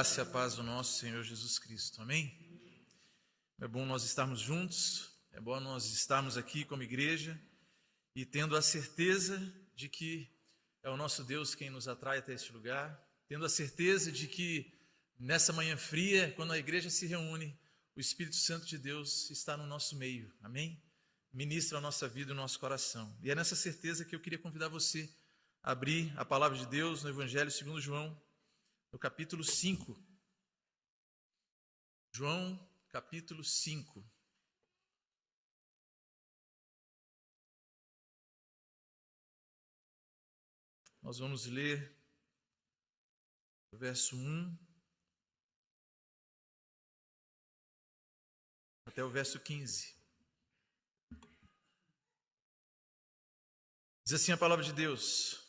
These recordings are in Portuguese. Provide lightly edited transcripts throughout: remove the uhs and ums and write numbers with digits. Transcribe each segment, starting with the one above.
graça e a paz do nosso Senhor Jesus Cristo. Amém? É bom nós estarmos juntos, é bom nós estarmos aqui como igreja e tendo a certeza de que é o nosso Deus quem nos atrai até este lugar, tendo a certeza de que nessa manhã fria, quando a igreja se reúne, o Espírito Santo de Deus está no nosso meio. Amém? Ministra a nossa vida e o nosso coração. E é nessa certeza que eu queria convidar você a abrir a palavra de Deus no Evangelho segundo João, no capítulo 5. João, capítulo 5. Nós vamos ler o verso 1 até o verso 15. Diz assim a palavra de Deus: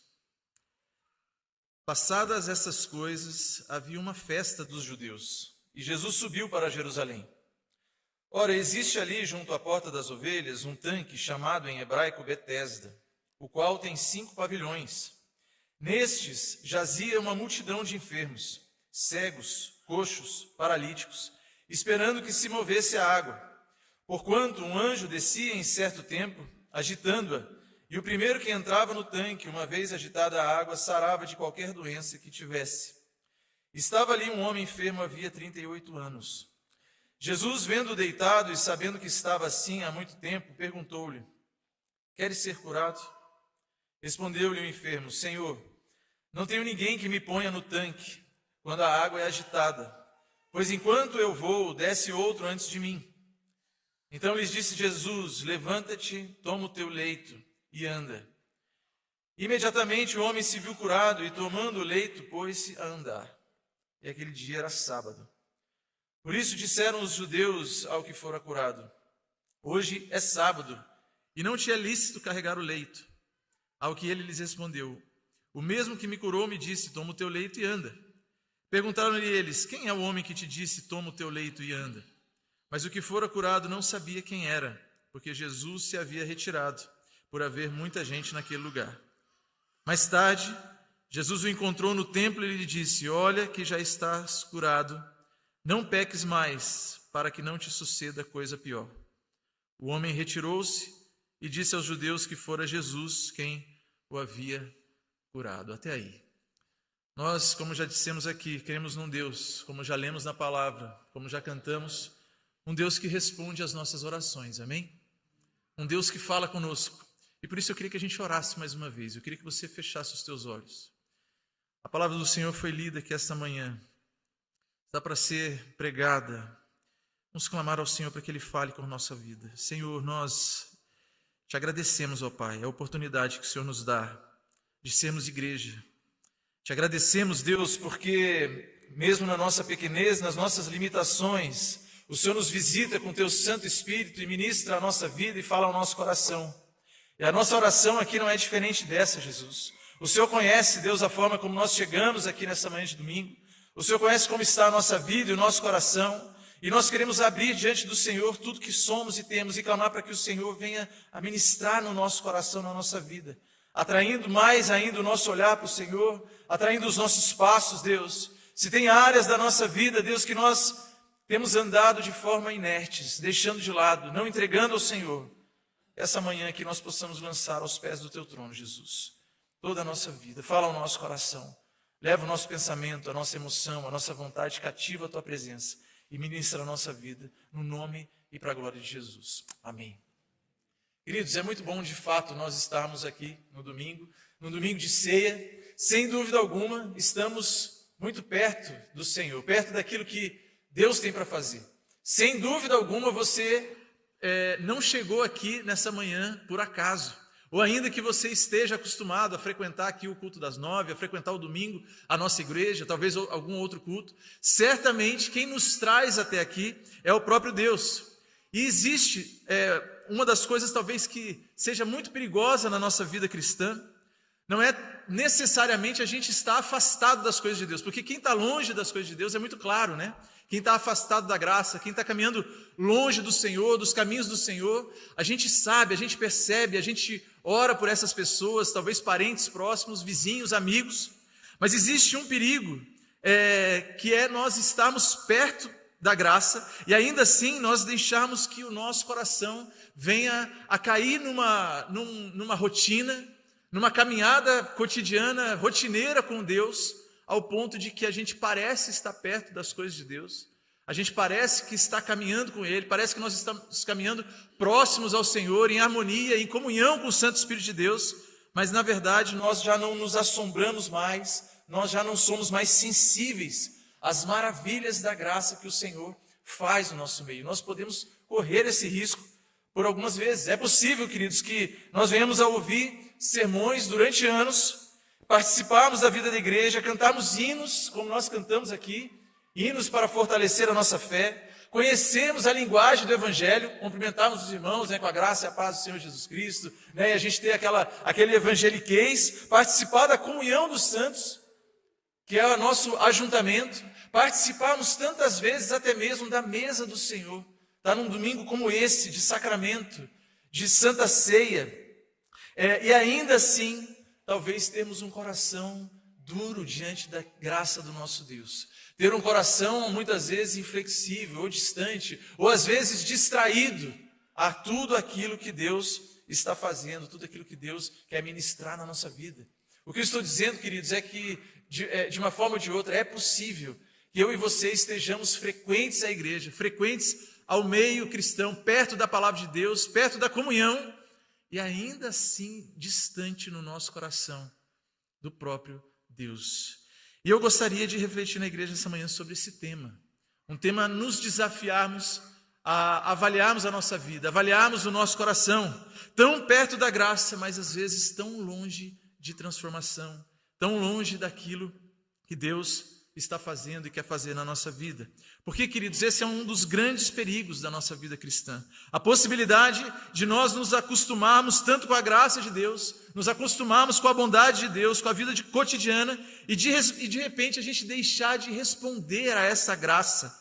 Passadas essas coisas, havia uma festa dos judeus, e Jesus subiu para Jerusalém. Ora, existe ali, junto à porta das ovelhas, um tanque chamado em hebraico Betesda, o qual tem 5 pavilhões. Nestes jazia uma multidão de enfermos, cegos, coxos, paralíticos, esperando que se movesse a água. Porquanto um anjo descia em certo tempo, agitando-a, e o primeiro que entrava no tanque, uma vez agitada a água, sarava de qualquer doença que tivesse. Estava ali um homem enfermo havia 38 anos. Jesus, vendo-o deitado e sabendo que estava assim há muito tempo, perguntou-lhe: Queres ser curado? Respondeu-lhe o enfermo: Senhor, não tenho ninguém que me ponha no tanque quando a água é agitada, pois enquanto eu vou, desce outro antes de mim. Então lhes disse Jesus: Levanta-te, toma o teu leito e anda. Imediatamente o homem se viu curado e, tomando o leito, pôs-se a andar. E aquele dia era sábado. Por isso disseram os judeus ao que fora curado: Hoje é sábado, e não te é lícito carregar o leito. Ao que ele lhes respondeu: O mesmo que me curou me disse: Toma o teu leito e anda. Perguntaram-lhe eles: Quem é o homem que te disse: Toma o teu leito e anda? Mas o que fora curado não sabia quem era, porque Jesus se havia retirado, por haver muita gente naquele lugar. Mais tarde, Jesus o encontrou no templo e lhe disse: Olha que já estás curado, não peques mais, para que não te suceda coisa pior. O homem retirou-se e disse aos judeus que fora Jesus quem o havia curado. Até aí. Nós, como já dissemos aqui, cremos num Deus, como já lemos na palavra, como já cantamos, um Deus que responde às nossas orações, amém? Um Deus que fala conosco. E por isso eu queria que a gente orasse mais uma vez. Eu queria que você fechasse os teus olhos. A palavra do Senhor foi lida aqui esta manhã. Está para ser pregada. Vamos clamar ao Senhor para que Ele fale com a nossa vida. Senhor, nós te agradecemos, ó Pai, a oportunidade que o Senhor nos dá de sermos igreja. Te agradecemos, Deus, porque mesmo na nossa pequenez, nas nossas limitações, o Senhor nos visita com Teu Santo Espírito e ministra a nossa vida e fala ao nosso coração. E a nossa oração aqui não é diferente dessa, Jesus. O Senhor conhece, Deus, a forma como nós chegamos aqui nessa manhã de domingo. O Senhor conhece como está a nossa vida e o nosso coração. E nós queremos abrir diante do Senhor tudo que somos e temos e clamar para que o Senhor venha a ministrar no nosso coração, na nossa vida. Atraindo mais ainda o nosso olhar para o Senhor, atraindo os nossos passos, Deus. Se tem áreas da nossa vida, Deus, que nós temos andado de forma inertes, deixando de lado, não entregando ao Senhor, essa manhã que nós possamos lançar aos pés do Teu trono, Jesus, toda a nossa vida. Fala ao nosso coração, leva o nosso pensamento, a nossa emoção, a nossa vontade cativa à Tua presença e ministra a nossa vida no nome e para a glória de Jesus. Amém. Queridos, é muito bom de fato nós estarmos aqui no domingo de ceia. Sem dúvida alguma, estamos muito perto do Senhor, perto daquilo que Deus tem para fazer. Sem dúvida alguma, você não chegou aqui nessa manhã por acaso, ou ainda que você esteja acostumado a frequentar aqui o culto das 9, a frequentar o domingo a nossa igreja, talvez algum outro culto, certamente quem nos traz até aqui é o próprio Deus. E existe uma das coisas talvez que seja muito perigosa na nossa vida cristã, não é necessariamente a gente estar afastado das coisas de Deus, porque quem está longe das coisas de Deus é muito claro, né? Quem está afastado da graça, quem está caminhando longe do Senhor, dos caminhos do Senhor, a gente sabe, a gente percebe, a gente ora por essas pessoas, talvez parentes próximos, vizinhos, amigos, mas existe um perigo que é nós estarmos perto da graça e ainda assim nós deixarmos que o nosso coração venha a cair numa rotina, numa caminhada cotidiana, rotineira com Deus, ao ponto de que a gente parece estar perto das coisas de Deus, a gente parece que está caminhando com Ele, parece que nós estamos caminhando próximos ao Senhor, em harmonia, em comunhão com o Santo Espírito de Deus, mas na verdade nós já não nos assombramos mais, nós já não somos mais sensíveis às maravilhas da graça que o Senhor faz no nosso meio. Nós podemos correr esse risco por algumas vezes. É possível, queridos, que nós venhamos a ouvir sermões durante anos, participarmos da vida da igreja, cantarmos hinos, como nós cantamos aqui, hinos para fortalecer a nossa fé, conhecermos a linguagem do Evangelho, cumprimentarmos os irmãos, com a graça e a paz do Senhor Jesus Cristo, e a gente ter aquele evangeliquez, participar da comunhão dos santos, que é o nosso ajuntamento, participarmos tantas vezes até mesmo da mesa do Senhor, tá num domingo como esse, de sacramento, de santa ceia, e ainda assim, talvez termos um coração duro diante da graça do nosso Deus, ter um coração muitas vezes inflexível ou distante, ou às vezes distraído a tudo aquilo que Deus está fazendo, tudo aquilo que Deus quer ministrar na nossa vida. O que eu estou dizendo, queridos, é que de uma forma ou de outra é possível que eu e você estejamos frequentes à igreja, frequentes ao meio cristão, perto da palavra de Deus, perto da comunhão, e ainda assim distante no nosso coração do próprio Deus. E eu gostaria de refletir na igreja essa manhã sobre esse tema. Um tema a nos desafiarmos a avaliarmos a nossa vida, avaliarmos o nosso coração, tão perto da graça, mas às vezes tão longe de transformação, tão longe daquilo que Deus está fazendo e quer fazer na nossa vida. Porque, queridos, esse é um dos grandes perigos da nossa vida cristã. A possibilidade de nós nos acostumarmos tanto com a graça de Deus, nos acostumarmos com a bondade de Deus, com a vida cotidiana, e de repente a gente deixar de responder a essa graça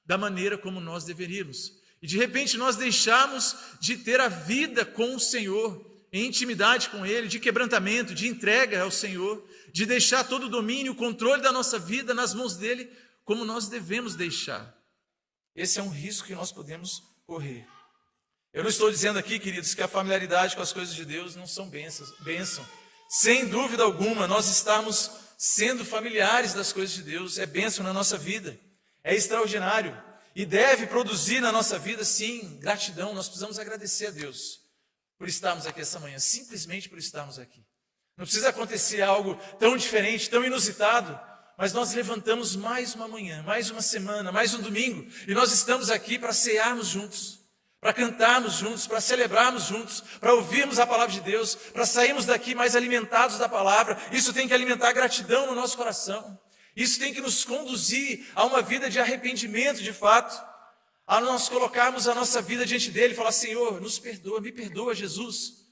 da maneira como nós deveríamos. E de repente nós deixarmos de ter a vida com o Senhor, em intimidade com Ele, de quebrantamento, de entrega ao Senhor, de deixar todo o domínio, o controle da nossa vida nas mãos dEle, como nós devemos deixar. Esse é um risco que nós podemos correr. Eu não estou dizendo aqui, queridos, que a familiaridade com as coisas de Deus não são bênção. Sem dúvida alguma, nós estamos sendo familiares das coisas de Deus, é bênção na nossa vida, é extraordinário, e deve produzir na nossa vida, sim, gratidão. Nós precisamos agradecer a Deus por estarmos aqui essa manhã, simplesmente por estarmos aqui. Não precisa acontecer algo tão diferente, tão inusitado, mas nós levantamos mais uma manhã, mais uma semana, mais um domingo, e nós estamos aqui para cearmos juntos, para cantarmos juntos, para celebrarmos juntos, para ouvirmos a palavra de Deus, para sairmos daqui mais alimentados da palavra. Isso tem que alimentar gratidão no nosso coração, isso tem que nos conduzir a uma vida de arrependimento de fato, a nós colocarmos a nossa vida diante dele e falar: Senhor, nos perdoa, me perdoa, Jesus,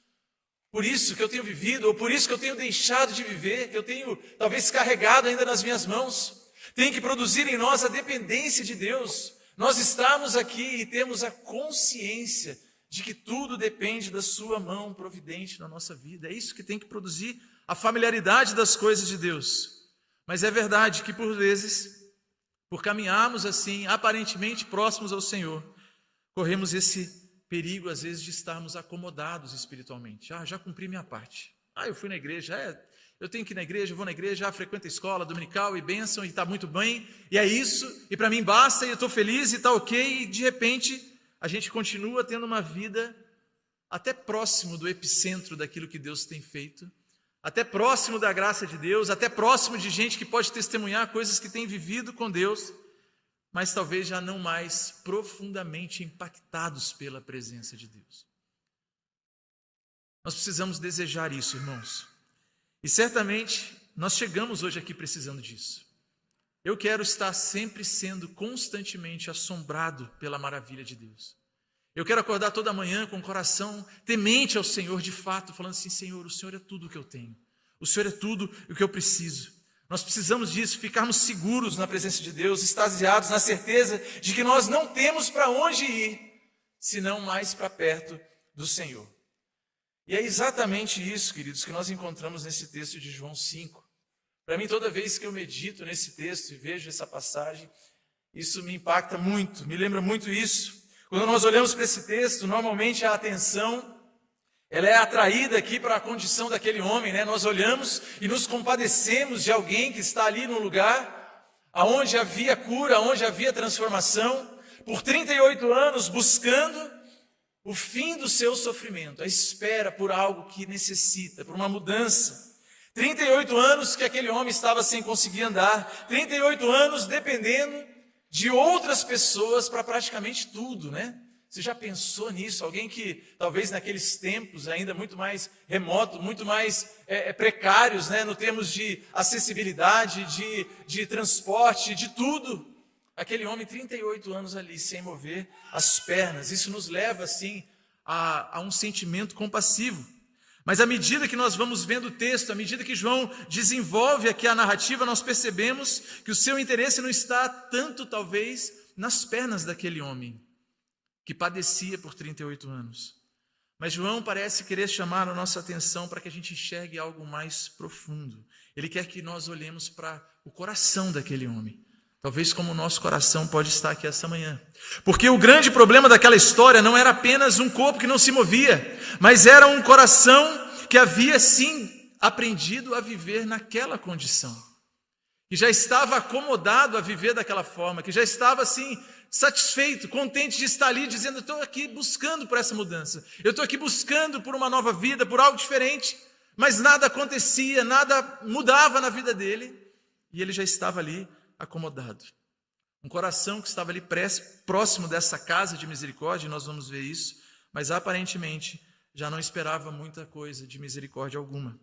por isso que eu tenho vivido, ou por isso que eu tenho deixado de viver, que eu tenho talvez carregado ainda nas minhas mãos. Tem que produzir em nós a dependência de Deus. Nós estamos aqui e temos a consciência de que tudo depende da sua mão providente na nossa vida. É isso que tem que produzir a familiaridade das coisas de Deus. Mas é verdade que por vezes, por caminharmos assim, aparentemente próximos ao Senhor, corremos esse perigo, às vezes, de estarmos acomodados espiritualmente. Já cumpri minha parte. Eu fui na igreja, eu tenho que ir na igreja, eu vou na igreja, frequento a escola dominical e bênção, e está muito bem, e é isso, e para mim basta, e eu estou feliz, e está ok, e de repente a gente continua tendo uma vida até próximo do epicentro daquilo que Deus tem feito, até próximo da graça de Deus, até próximo de gente que pode testemunhar coisas que tem vivido com Deus, mas talvez já não mais profundamente impactados pela presença de Deus. Nós precisamos desejar isso, irmãos. E certamente nós chegamos hoje aqui precisando disso. Eu quero estar sempre sendo constantemente assombrado pela maravilha de Deus. Eu quero acordar toda manhã com o coração temente ao Senhor de fato, falando assim: Senhor, o Senhor é tudo o que eu tenho. O Senhor é tudo o que eu preciso. Nós precisamos disso, ficarmos seguros na presença de Deus, extasiados na certeza de que nós não temos para onde ir, senão mais para perto do Senhor. E é exatamente isso, queridos, que nós encontramos nesse texto de João 5. Para mim, toda vez que eu medito nesse texto e vejo essa passagem, isso me impacta muito, me lembra muito isso. Quando nós olhamos para esse texto, normalmente a atenção ela é atraída aqui para a condição daquele homem, né? Nós olhamos e nos compadecemos de alguém que está ali no lugar onde havia cura, onde havia transformação, por 38 anos buscando o fim do seu sofrimento, a espera por algo que necessita, por uma mudança. 38 anos que aquele homem estava sem conseguir andar, 38 anos dependendo de outras pessoas para praticamente tudo, né? Você já pensou nisso? Alguém que talvez naqueles tempos ainda muito mais remoto, muito mais precários, né? No termos de acessibilidade, de transporte, de tudo. Aquele homem, 38 anos ali, sem mover as pernas. Isso nos leva, assim, a um sentimento compassivo. Mas à medida que nós vamos vendo o texto, à medida que João desenvolve aqui a narrativa, nós percebemos que o seu interesse não está tanto, talvez, nas pernas daquele homem, que padecia por 38 anos. Mas João parece querer chamar a nossa atenção para que a gente enxergue algo mais profundo. Ele quer que nós olhemos para o coração daquele homem. Talvez como o nosso coração pode estar aqui essa manhã. Porque o grande problema daquela história não era apenas um corpo que não se movia, mas era um coração que havia sim aprendido a viver naquela condição. Que já estava acomodado a viver daquela forma, que já estava assim satisfeito, contente de estar ali, dizendo: eu estou aqui buscando por essa mudança, eu estou aqui buscando por uma nova vida, por algo diferente, mas nada acontecia, nada mudava na vida dele, e ele já estava ali acomodado. Um coração que estava ali próximo dessa casa de misericórdia, nós vamos ver isso, mas aparentemente já não esperava muita coisa de misericórdia alguma.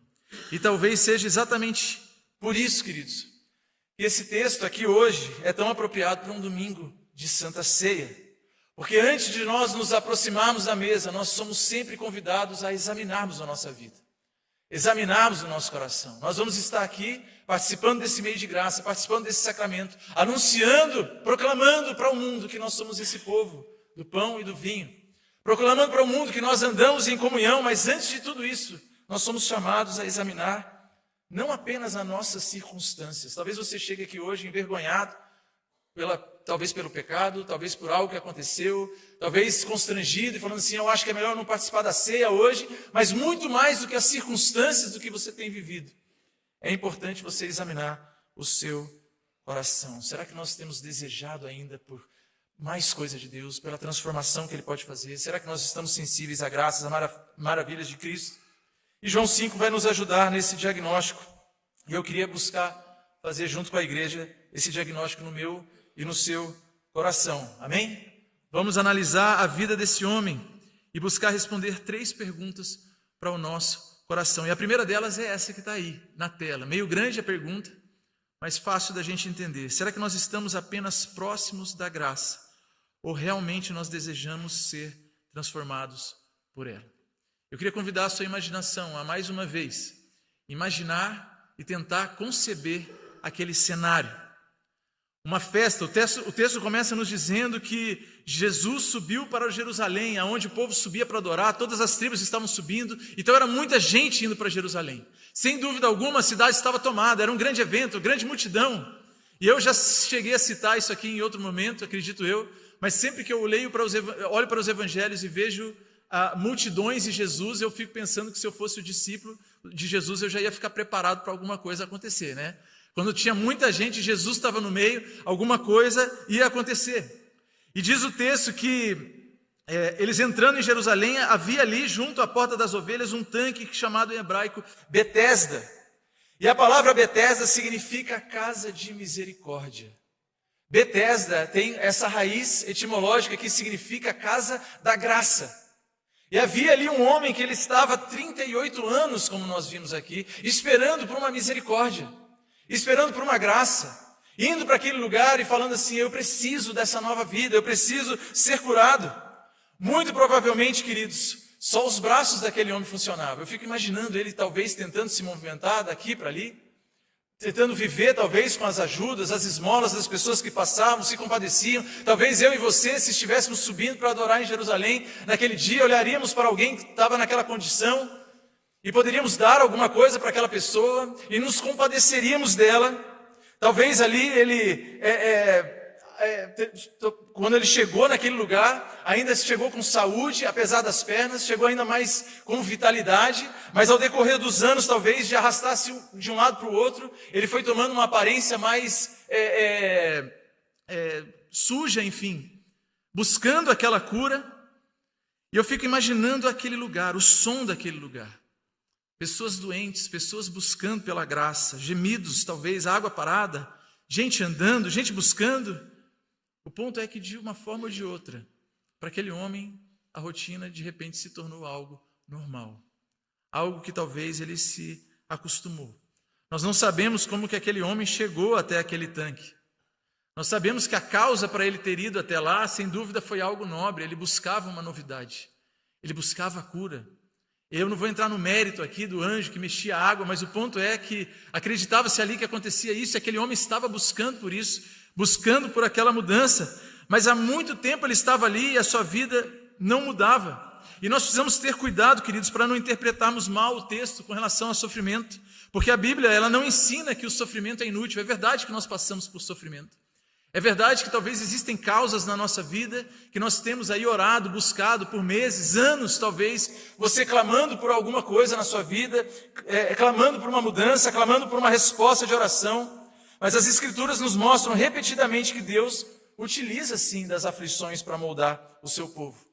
E talvez seja exatamente por isso, queridos, que esse texto aqui hoje é tão apropriado para um domingo de Santa Ceia. Porque antes de nós nos aproximarmos da mesa, nós somos sempre convidados a examinarmos a nossa vida, examinarmos o nosso coração. Nós vamos estar aqui participando desse meio de graça, participando desse sacramento, anunciando, proclamando para o mundo que nós somos esse povo do pão e do vinho, proclamando para o mundo que nós andamos em comunhão, mas antes de tudo isso, nós somos chamados a examinar não apenas as nossas circunstâncias. Talvez você chegue aqui hoje envergonhado, talvez pelo pecado, talvez por algo que aconteceu, talvez constrangido e falando assim: eu acho que é melhor não participar da ceia hoje, mas muito mais do que as circunstâncias do que você tem vivido. É importante você examinar o seu coração. Será que nós temos desejado ainda por mais coisa de Deus, pela transformação que Ele pode fazer? Será que nós estamos sensíveis à graça, às maravilhas de Cristo? E João 5 vai nos ajudar nesse diagnóstico. E eu queria buscar fazer junto com a igreja esse diagnóstico no meu e no seu coração. Amém? Vamos analisar a vida desse homem e buscar responder 3 perguntas para o nosso coração. E a primeira delas é essa que está aí na tela. Meio grande a pergunta, mas fácil da gente entender. Será que nós estamos apenas próximos da graça? Ou realmente nós desejamos ser transformados por ela? Eu queria convidar a sua imaginação a, mais uma vez, imaginar e tentar conceber aquele cenário. Uma festa, o texto começa nos dizendo que Jesus subiu para Jerusalém, aonde o povo subia para adorar, todas as tribos estavam subindo, então era muita gente indo para Jerusalém. Sem dúvida alguma, a cidade estava tomada, era um grande evento, grande multidão. E eu já cheguei a citar isso aqui em outro momento, acredito eu, mas sempre que eu olho para os evangelhos e vejo multidões e Jesus, eu fico pensando que se eu fosse o discípulo de Jesus, eu já ia ficar preparado para alguma coisa acontecer, né? Quando tinha muita gente, Jesus estava no meio, alguma coisa ia acontecer. E diz o texto que eles entrando em Jerusalém, havia ali junto à porta das ovelhas um tanque chamado em hebraico Betesda. E a palavra Betesda significa casa de misericórdia. Betesda tem essa raiz etimológica que significa casa da graça. E havia ali um homem que ele estava 38 anos, como nós vimos aqui, esperando por uma misericórdia, esperando por uma graça, indo para aquele lugar e falando assim: eu preciso dessa nova vida, eu preciso ser curado. Muito provavelmente, queridos, só os braços daquele homem funcionavam. Eu fico imaginando ele talvez tentando se movimentar daqui para ali, tentando viver talvez com as ajudas, as esmolas das pessoas que passavam, se compadeciam. Talvez eu e você, se estivéssemos subindo para adorar em Jerusalém, naquele dia olharíamos para alguém que estava naquela condição e poderíamos dar alguma coisa para aquela pessoa e nos compadeceríamos dela. Talvez ali quando ele chegou naquele lugar, ainda chegou com saúde, apesar das pernas, chegou ainda mais com vitalidade, mas ao decorrer dos anos, talvez, de arrastar-se de um lado para o outro, ele foi tomando uma aparência mais suja, enfim, buscando aquela cura. E eu fico imaginando aquele lugar, o som daquele lugar. Pessoas doentes, pessoas buscando pela graça, gemidos, talvez, água parada, gente andando, gente buscando. O ponto é que, de uma forma ou de outra, para aquele homem, a rotina de repente se tornou algo normal. Algo que talvez ele se acostumou. Nós não sabemos como que aquele homem chegou até aquele tanque. Nós sabemos que a causa para ele ter ido até lá, sem dúvida, foi algo nobre. Ele buscava uma novidade. Ele buscava a cura. Eu não vou entrar no mérito aqui do anjo que mexia a água, mas o ponto é que acreditava-se ali que acontecia isso, e aquele homem estava buscando por isso, buscando por aquela mudança, mas há muito tempo ele estava ali e a sua vida não mudava. E nós precisamos ter cuidado, queridos, para não interpretarmos mal o texto com relação ao sofrimento, porque a Bíblia ela não ensina que o sofrimento é inútil. É verdade que nós passamos por sofrimento. É verdade que talvez existem causas na nossa vida que nós temos aí orado, buscado por meses, anos talvez, você clamando por alguma coisa na sua vida, clamando por uma mudança, clamando por uma resposta de oração, mas as Escrituras nos mostram repetidamente que Deus utiliza sim das aflições para moldar o seu povo.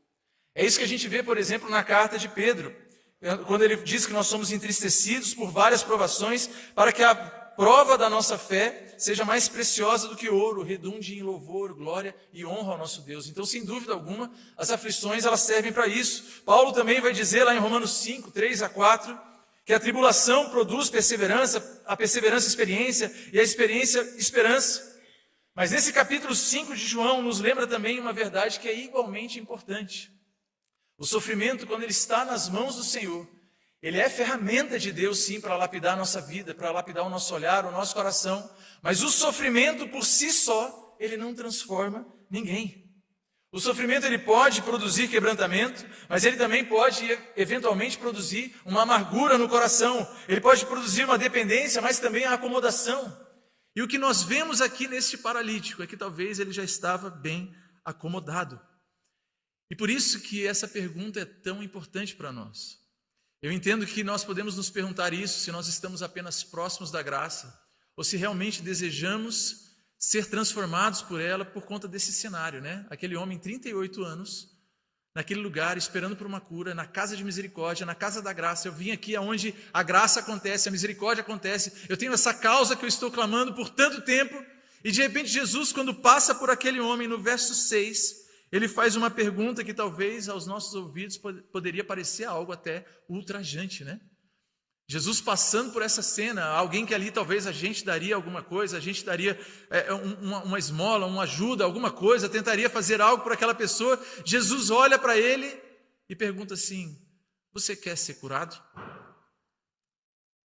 É isso que a gente vê, por exemplo, na carta de Pedro, quando ele diz que nós somos entristecidos por várias provações, para que a prova da nossa fé seja mais preciosa do que ouro, redunde em louvor, glória e honra ao nosso Deus. Então, sem dúvida alguma, as aflições elas servem para isso. Paulo também vai dizer lá em Romanos 5, 3-4, que a tribulação produz perseverança, a perseverança experiência e a experiência esperança. Mas nesse capítulo 5 de João nos lembra também uma verdade que é igualmente importante. O sofrimento, quando ele está nas mãos do Senhor, ele é ferramenta de Deus, sim, para lapidar a nossa vida, para lapidar o nosso olhar, o nosso coração. Mas o sofrimento por si só, ele não transforma ninguém. O sofrimento ele pode produzir quebrantamento, mas ele também pode eventualmente produzir uma amargura no coração. Ele pode produzir uma dependência, mas também a acomodação. E o que nós vemos aqui neste paralítico é que talvez ele já estava bem acomodado. E por isso que essa pergunta é tão importante para nós. Eu entendo que nós podemos nos perguntar isso se nós estamos apenas próximos da graça ou se realmente desejamos ser transformados por ela por conta desse cenário, né? Aquele homem, 38 anos, naquele lugar, esperando por uma cura, na casa de misericórdia, na casa da graça. Eu vim aqui aonde a graça acontece, a misericórdia acontece. Eu tenho essa causa que eu estou clamando por tanto tempo. E de repente Jesus, quando passa por aquele homem, no verso 6, ele faz uma pergunta que talvez aos nossos ouvidos poderia parecer algo até ultrajante, né? Jesus passando por essa cena, alguém que ali talvez a gente daria alguma coisa, a gente daria uma esmola, uma ajuda, alguma coisa, tentaria fazer algo por aquela pessoa. Jesus olha para ele e pergunta assim: você quer ser curado?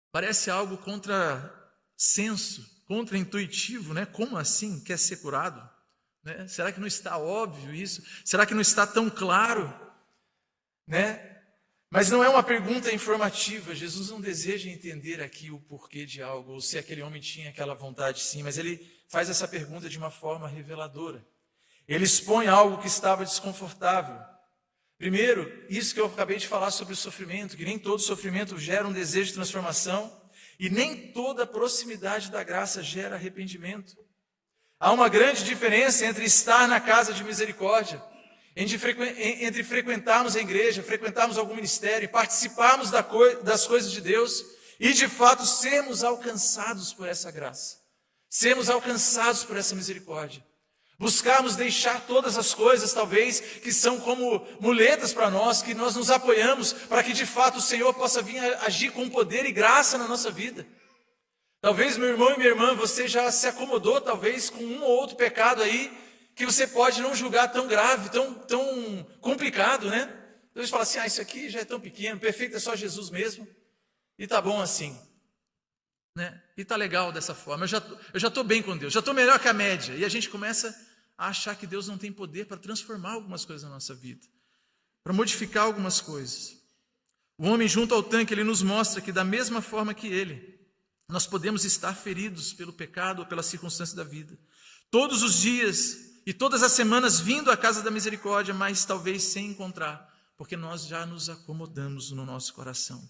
Parece algo contrassenso, contraintuitivo, né? Como assim quer ser curado? Né? Será que não está óbvio isso? Será que não está tão claro? Né? Mas não é uma pergunta informativa. Jesus não deseja entender aqui o porquê de algo, ou se aquele homem tinha aquela vontade sim, mas ele faz essa pergunta de uma forma reveladora. Ele expõe algo que estava desconfortável. Primeiro, isso que eu acabei de falar sobre o sofrimento, que nem todo sofrimento gera um desejo de transformação, e nem toda proximidade da graça gera arrependimento. Há uma grande diferença entre estar na casa de misericórdia, entre frequentarmos a igreja, frequentarmos algum ministério, participarmos das coisas de Deus e de fato sermos alcançados por essa graça, sermos alcançados por essa misericórdia, buscarmos deixar todas as coisas talvez que são como muletas para nós, que nós nos apoiamos para que de fato o Senhor possa vir agir com poder e graça na nossa vida. Talvez, meu irmão e minha irmã, você já se acomodou talvez com um ou outro pecado aí, que você pode não julgar tão grave, tão complicado, né? Então você fala assim, isso aqui já é tão pequeno, perfeito é só Jesus mesmo, e tá bom assim, né? E tá legal dessa forma, eu já estou bem com Deus, já estou melhor que a média, e a gente começa a achar que Deus não tem poder para transformar algumas coisas na nossa vida, para modificar algumas coisas. O homem junto ao tanque, ele nos mostra que da mesma forma que ele, nós podemos estar feridos pelo pecado ou pelas circunstâncias da vida. Todos os dias e todas as semanas vindo à casa da misericórdia, mas talvez sem encontrar, porque nós já nos acomodamos no nosso coração.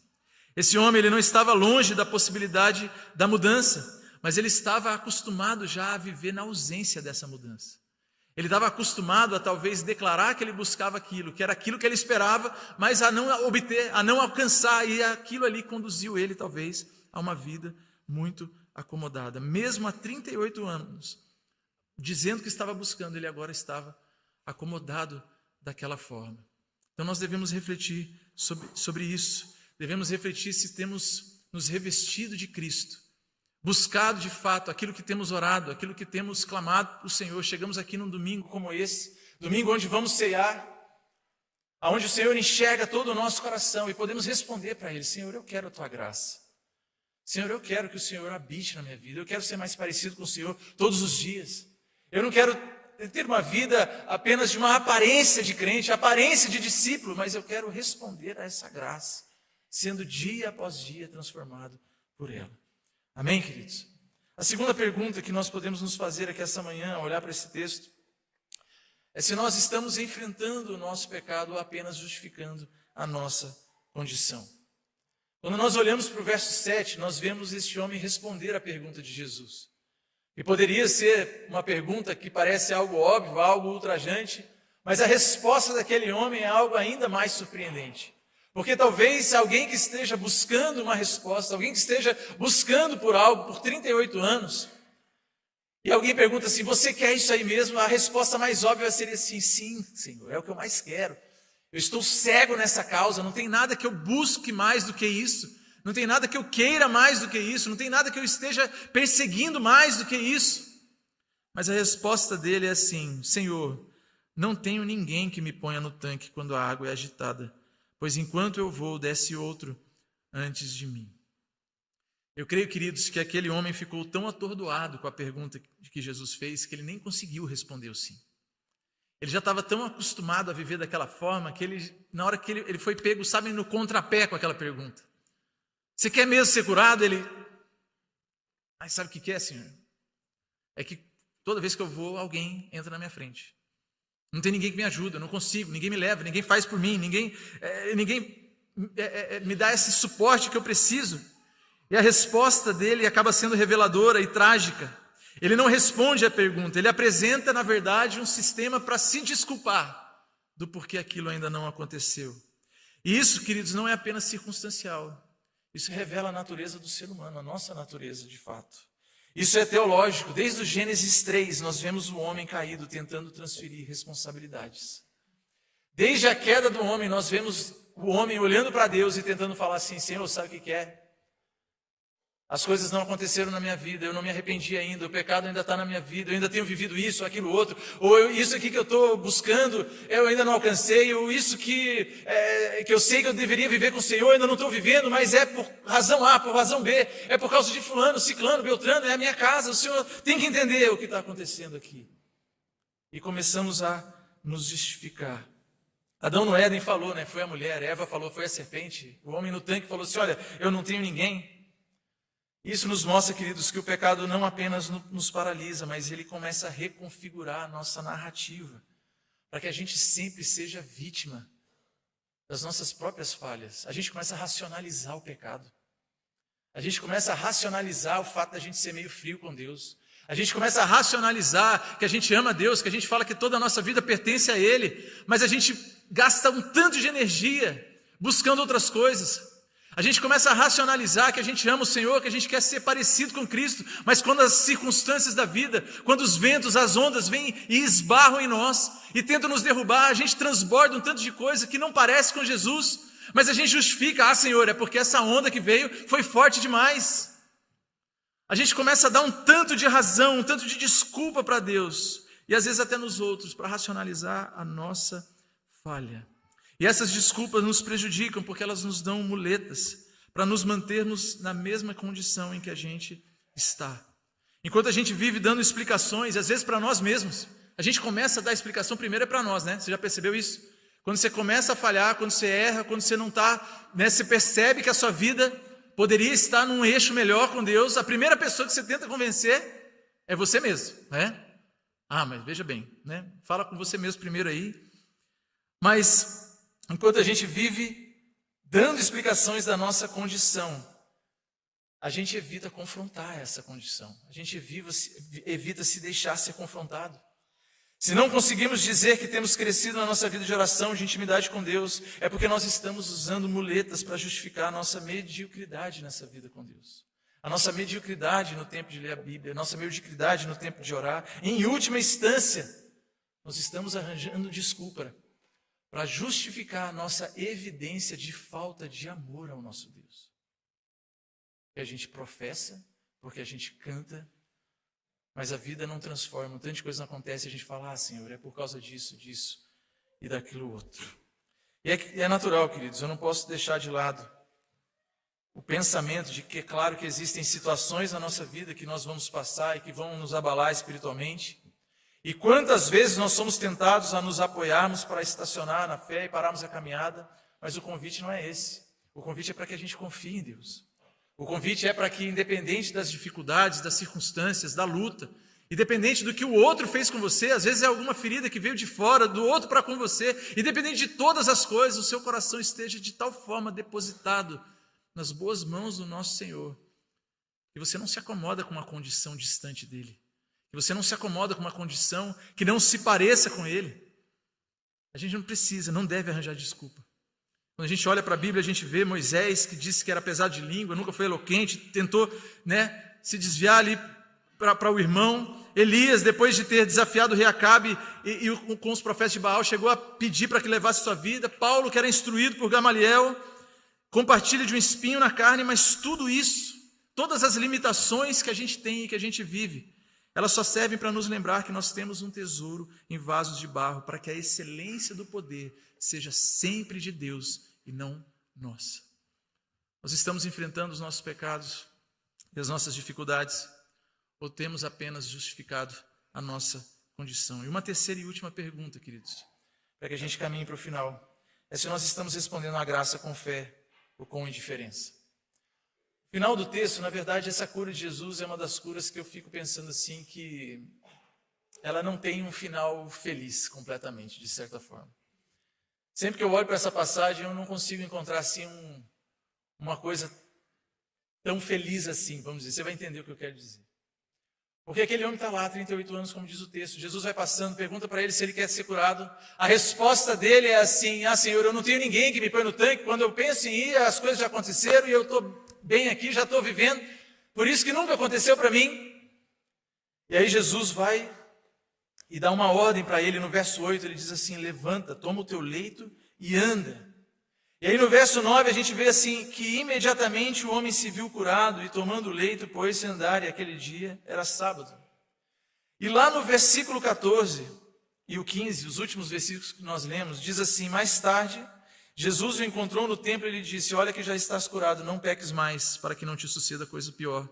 Esse homem, ele não estava longe da possibilidade da mudança, mas ele estava acostumado já a viver na ausência dessa mudança. Ele estava acostumado a talvez declarar que ele buscava aquilo, que era aquilo que ele esperava, mas a não obter, a não alcançar, e aquilo ali conduziu ele talvez a uma vida muito acomodada. Mesmo há 38 anos, dizendo que estava buscando, ele agora estava acomodado daquela forma. Então nós devemos refletir sobre isso, devemos refletir se temos nos revestido de Cristo, buscado de fato aquilo que temos orado, aquilo que temos clamado para o Senhor. Chegamos aqui num domingo como esse, domingo onde vamos cear, onde o Senhor enxerga todo o nosso coração e podemos responder para Ele: Senhor, eu quero a Tua graça. Senhor, eu quero que o Senhor habite na minha vida, eu quero ser mais parecido com o Senhor todos os dias. Eu não quero ter uma vida apenas de uma aparência de crente, aparência de discípulo, mas eu quero responder a essa graça, sendo dia após dia transformado por ela. Amém, queridos? A segunda pergunta que nós podemos nos fazer aqui essa manhã, ao olhar para esse texto, é se nós estamos enfrentando o nosso pecado ou apenas justificando a nossa condição. Quando nós olhamos para o verso 7, nós vemos este homem responder à pergunta de Jesus. E poderia ser uma pergunta que parece algo óbvio, algo ultrajante, mas a resposta daquele homem é algo ainda mais surpreendente. Porque talvez alguém que esteja buscando uma resposta, alguém que esteja buscando por algo por 38 anos, e alguém pergunta assim: você quer isso aí mesmo? A resposta mais óbvia seria assim: sim, Senhor, é o que eu mais quero. Eu estou cego nessa causa, não tem nada que eu busque mais do que isso, não tem nada que eu queira mais do que isso, não tem nada que eu esteja perseguindo mais do que isso. Mas a resposta dele é assim: Senhor, não tenho ninguém que me ponha no tanque quando a água é agitada, pois enquanto eu vou, desce outro antes de mim. Eu creio, queridos, que aquele homem ficou tão atordoado com a pergunta que Jesus fez, que ele nem conseguiu responder o sim. Ele já estava tão acostumado a viver daquela forma, que ele, na hora que ele foi pego, sabe, no contrapé com aquela pergunta. Você quer mesmo ser curado? Ele, mas sabe o que é, Senhor? É que toda vez que eu vou, alguém entra na minha frente. Não tem ninguém que me ajuda, eu não consigo, ninguém me leva, ninguém faz por mim, ninguém me dá esse suporte que eu preciso. E a resposta dele acaba sendo reveladora e trágica. Ele não responde à pergunta, ele apresenta, na verdade, um sistema para se desculpar do porquê aquilo ainda não aconteceu. E isso, queridos, não é apenas circunstancial. Isso revela a natureza do ser humano, a nossa natureza de fato. Isso é teológico. Desde o Gênesis 3, nós vemos o homem caído tentando transferir responsabilidades. Desde a queda do homem, nós vemos o homem olhando para Deus e tentando falar assim: Senhor, sabe o que é? As coisas não aconteceram na minha vida, eu não me arrependi ainda, o pecado ainda está na minha vida, eu ainda tenho vivido isso, aquilo, outro, ou isso aqui que eu estou buscando, eu ainda não alcancei, ou isso que eu sei que eu deveria viver com o Senhor, eu ainda não estou vivendo, mas é por razão A, por razão B, é por causa de fulano, ciclano, beltrano, é a minha casa, o Senhor tem que entender o que está acontecendo aqui. E começamos a nos justificar. Adão no Éden falou, né? Foi a mulher, Eva falou, foi a serpente, o homem no tanque falou assim: olha, eu não tenho ninguém. Isso nos mostra, queridos, que o pecado não apenas nos paralisa, mas ele começa a reconfigurar a nossa narrativa, para que a gente sempre seja vítima das nossas próprias falhas. A gente começa a racionalizar o pecado. A gente começa a racionalizar o fato da gente ser meio frio com Deus. A gente começa a racionalizar que a gente ama Deus, que a gente fala que toda a nossa vida pertence a Ele, mas a gente gasta um tanto de energia buscando outras coisas. A gente começa a racionalizar que a gente ama o Senhor, que a gente quer ser parecido com Cristo, mas quando as circunstâncias da vida, quando os ventos, as ondas vêm e esbarram em nós e tentam nos derrubar, a gente transborda um tanto de coisa que não parece com Jesus, mas a gente justifica: ah, Senhor, é porque essa onda que veio foi forte demais. A gente começa a dar um tanto de razão, um tanto de desculpa para Deus, e às vezes até nos outros, para racionalizar a nossa falha. E essas desculpas nos prejudicam porque elas nos dão muletas para nos mantermos na mesma condição em que a gente está. Enquanto a gente vive dando explicações, às vezes para nós mesmos, a gente começa a dar explicação primeiro é para nós, né? Você já percebeu isso? Quando você começa a falhar, quando você erra, quando você não está, né, você percebe que a sua vida poderia estar num eixo melhor com Deus, a primeira pessoa que você tenta convencer é você mesmo, né? Mas veja bem, né? Fala com você mesmo primeiro aí. Mas enquanto a gente vive dando explicações da nossa condição, a gente evita confrontar essa condição. A gente evita se deixar ser confrontado. Se não conseguimos dizer que temos crescido na nossa vida de oração, de intimidade com Deus, é porque nós estamos usando muletas para justificar a nossa mediocridade nessa vida com Deus. A nossa mediocridade no tempo de ler a Bíblia, a nossa mediocridade no tempo de orar. Em última instância, nós estamos arranjando desculpa para justificar a nossa evidência de falta de amor ao nosso Deus. Que a gente professa, porque a gente canta, mas a vida não transforma, um tanto de coisa não acontece, e a gente fala, Senhor, é por causa disso e daquilo outro. E é natural, queridos, eu não posso deixar de lado o pensamento de que é claro que existem situações na nossa vida que nós vamos passar e que vão nos abalar espiritualmente. E quantas vezes nós somos tentados a nos apoiarmos para estacionar na fé e pararmos a caminhada, mas o convite não é esse. O convite é para que a gente confie em Deus. O convite é para que, independente das dificuldades, das circunstâncias, da luta, independente do que o outro fez com você, às vezes é alguma ferida que veio de fora, do outro para com você, independente de todas as coisas, o seu coração esteja de tal forma depositado nas boas mãos do nosso Senhor, que você não se acomoda com uma condição distante dele, que você não se acomoda com uma condição que não se pareça com ele. A gente não precisa, não deve arranjar desculpa. Quando a gente olha para a Bíblia, a gente vê Moisés, que disse que era pesado de língua, nunca foi eloquente, tentou, se desviar ali para o irmão. Elias, depois de ter desafiado o rei Acabe e com os profetas de Baal, chegou a pedir para que levasse sua vida. Paulo, que era instruído por Gamaliel, compartilha de um espinho na carne, mas tudo isso, todas as limitações que a gente tem e que a gente vive, elas só servem para nos lembrar que nós temos um tesouro em vasos de barro, para que a excelência do poder seja sempre de Deus e não nossa. Nós estamos enfrentando os nossos pecados e as nossas dificuldades, ou temos apenas justificado a nossa condição? E uma terceira e última pergunta, queridos, para que a gente caminhe para o final, é se nós estamos respondendo à graça com fé ou com indiferença. No final do texto, na verdade, essa cura de Jesus é uma das curas que eu fico pensando assim, que ela não tem um final feliz completamente, de certa forma. Sempre que eu olho para essa passagem, eu não consigo encontrar assim uma coisa tão feliz assim, vamos dizer. Você vai entender o que eu quero dizer. Porque aquele homem está lá há 38 anos, como diz o texto. Jesus vai passando, pergunta para ele se ele quer ser curado. A resposta dele é assim, Senhor, eu não tenho ninguém que me põe no tanque. Quando eu penso em ir, as coisas já aconteceram e eu estou bem aqui, já estou vivendo. Por isso que nunca aconteceu para mim. E aí Jesus vai e dá uma ordem para ele. No verso 8 ele diz assim, levanta, toma o teu leito e anda. E aí no verso 9 a gente vê assim, que imediatamente o homem se viu curado e tomando o leito pôs-se a andar, e aquele dia era sábado. E lá no versículo 14 e o 15, os últimos versículos que nós lemos, diz assim, mais tarde, Jesus o encontrou no templo e lhe disse, olha que já estás curado, não peques mais, para que não te suceda coisa pior.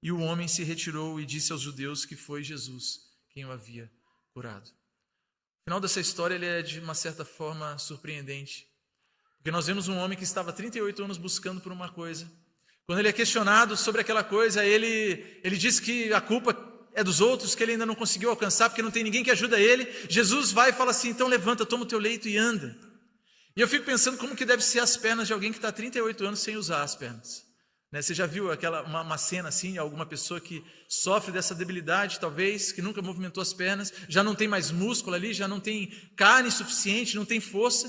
E o homem se retirou e disse aos judeus que foi Jesus quem o havia curado. O final dessa história ele é de uma certa forma surpreendente. Porque nós vemos um homem que estava 38 anos buscando por uma coisa. Quando ele é questionado sobre aquela coisa, ele diz que a culpa é dos outros, que ele ainda não conseguiu alcançar, porque não tem ninguém que ajuda ele. Jesus vai e fala assim, então levanta, toma o teu leito e anda. E eu fico pensando como que deve ser as pernas de alguém que está 38 anos sem usar as pernas. Você já viu uma cena assim, alguma pessoa que sofre dessa debilidade, talvez, que nunca movimentou as pernas, já não tem mais músculo ali, já não tem carne suficiente, não tem força.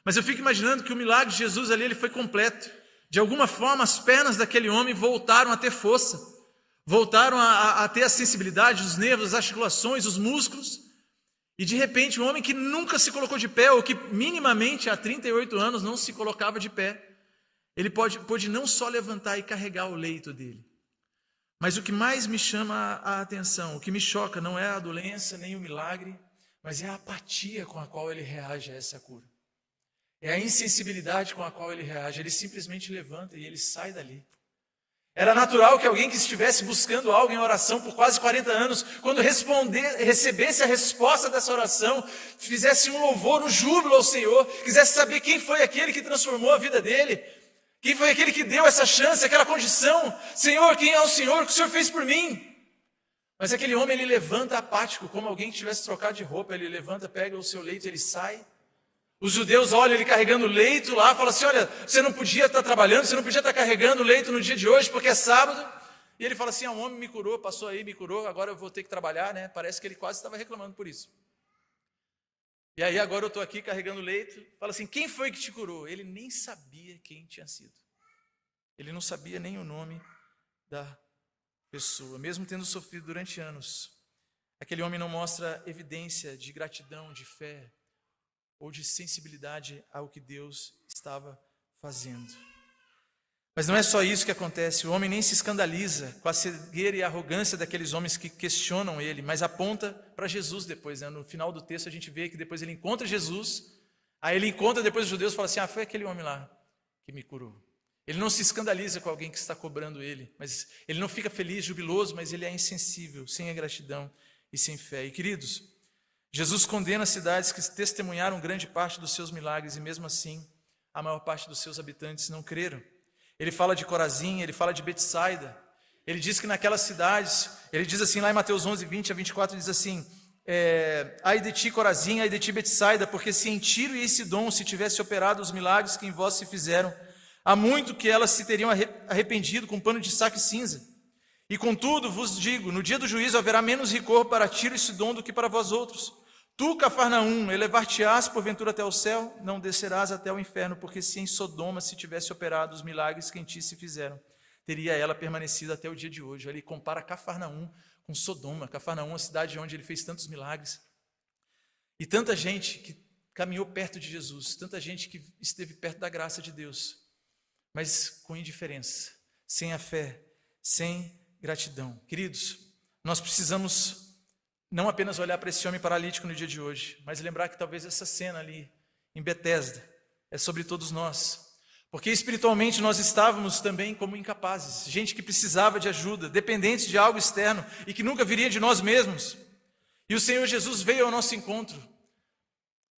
Mas eu fico imaginando que o milagre de Jesus ali ele foi completo. De alguma forma, as pernas daquele homem voltaram a ter força, voltaram a ter a sensibilidade, os nervos, as articulações, os músculos. E de repente, um homem que nunca se colocou de pé, ou que minimamente há 38 anos não se colocava de pé, ele pôde não só levantar e carregar o leito dele. Mas o que mais me chama a atenção, o que me choca, não é a doença nem o milagre, mas é a apatia com a qual ele reage a essa cura. É a insensibilidade com a qual ele reage. Ele simplesmente levanta e ele sai dali. Era natural que alguém que estivesse buscando algo em oração por quase 40 anos, quando recebesse a resposta dessa oração, fizesse um louvor, um júbilo ao Senhor, quisesse saber quem foi aquele que transformou a vida dele, quem foi aquele que deu essa chance, aquela condição. Senhor, quem é o Senhor? O que o Senhor fez por mim? Mas aquele homem, ele levanta apático, como alguém que tivesse trocado de roupa. Ele levanta, pega o seu leito, ele sai. Os judeus olham ele carregando o leito lá, falam assim, olha, você não podia estar trabalhando, você não podia estar carregando o leito no dia de hoje, porque é sábado. E ele fala assim, um homem me curou, passou aí, me curou, agora eu vou ter que trabalhar, né? Parece que ele quase estava reclamando por isso. E aí agora eu estou aqui carregando o leito, fala assim, quem foi que te curou? Ele nem sabia quem tinha sido. Ele não sabia nem o nome da pessoa, mesmo tendo sofrido durante anos. Aquele homem não mostra evidência de gratidão, de fé, ou de sensibilidade ao que Deus estava fazendo. Mas não é só isso que acontece. O homem nem se escandaliza com a cegueira e a arrogância daqueles homens que questionam ele, mas aponta para Jesus depois, né? No final do texto a gente vê que depois ele encontra Jesus, aí ele encontra depois os judeus e fala assim, foi aquele homem lá que me curou. Ele não se escandaliza com alguém que está cobrando ele, mas ele não fica feliz, jubiloso, mas ele é insensível, sem a gratidão e sem fé. E queridos, Jesus condena cidades que testemunharam grande parte dos seus milagres e mesmo assim a maior parte dos seus habitantes não creram. Ele fala de Corazim, ele fala de Betsaida. Ele diz que naquelas cidades, ele diz assim lá em Mateus 11, 20 a 24, diz assim, ai de ti Corazim, ai de ti Betsaida, porque se em Tiro e em Sidom se tivesse operado os milagres que em vós se fizeram, há muito que elas se teriam arrependido com pano de saco e cinza. E contudo vos digo, no dia do juízo haverá menos rigor para Tiro e Sidom do que para vós outros. Tu, Cafarnaum, elevar-te-ás porventura até o céu, não descerás até o inferno, porque se em Sodoma se tivesse operado os milagres que em ti se fizeram, teria ela permanecido até o dia de hoje. Ele compara Cafarnaum com Sodoma. Cafarnaum, a cidade onde ele fez tantos milagres. E tanta gente que caminhou perto de Jesus, tanta gente que esteve perto da graça de Deus, mas com indiferença, sem a fé, sem gratidão. Queridos, nós precisamos não apenas olhar para esse homem paralítico no dia de hoje, mas lembrar que talvez essa cena ali em Betesda é sobre todos nós. Porque espiritualmente nós estávamos também como incapazes, gente que precisava de ajuda, dependentes de algo externo e que nunca viria de nós mesmos. E o Senhor Jesus veio ao nosso encontro,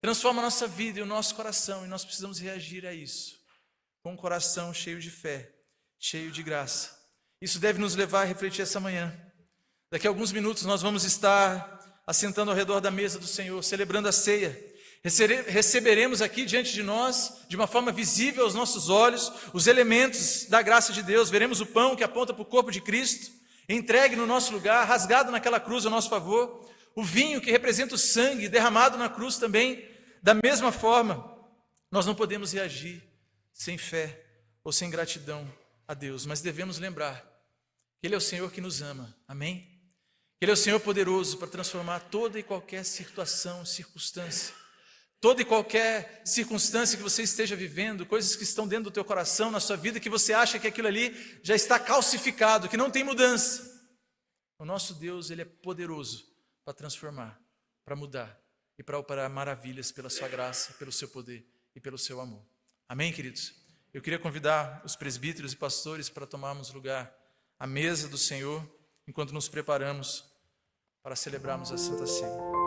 transforma a nossa vida e o nosso coração, e nós precisamos reagir a isso, com um coração cheio de fé, cheio de graça. Isso deve nos levar a refletir essa manhã. Daqui a alguns minutos nós vamos estar assentando ao redor da mesa do Senhor, celebrando a ceia. Receberemos aqui diante de nós, de uma forma visível aos nossos olhos, os elementos da graça de Deus. Veremos o pão que aponta para o corpo de Cristo, entregue no nosso lugar, rasgado naquela cruz a nosso favor. O vinho que representa o sangue derramado na cruz também. Da mesma forma, nós não podemos reagir sem fé ou sem gratidão a Deus, mas devemos lembrar que Ele é o Senhor que nos ama. Amém? Ele é o Senhor poderoso para transformar toda e qualquer situação, circunstância. Toda e qualquer circunstância que você esteja vivendo, coisas que estão dentro do teu coração, na sua vida, que você acha que aquilo ali já está calcificado, que não tem mudança. O nosso Deus, Ele é poderoso para transformar, para mudar e para operar maravilhas pela sua graça, pelo seu poder e pelo seu amor. Amém, queridos? Eu queria convidar os presbíteros e pastores para tomarmos lugar à mesa do Senhor, enquanto nos preparamos para celebrarmos a Santa Ceia.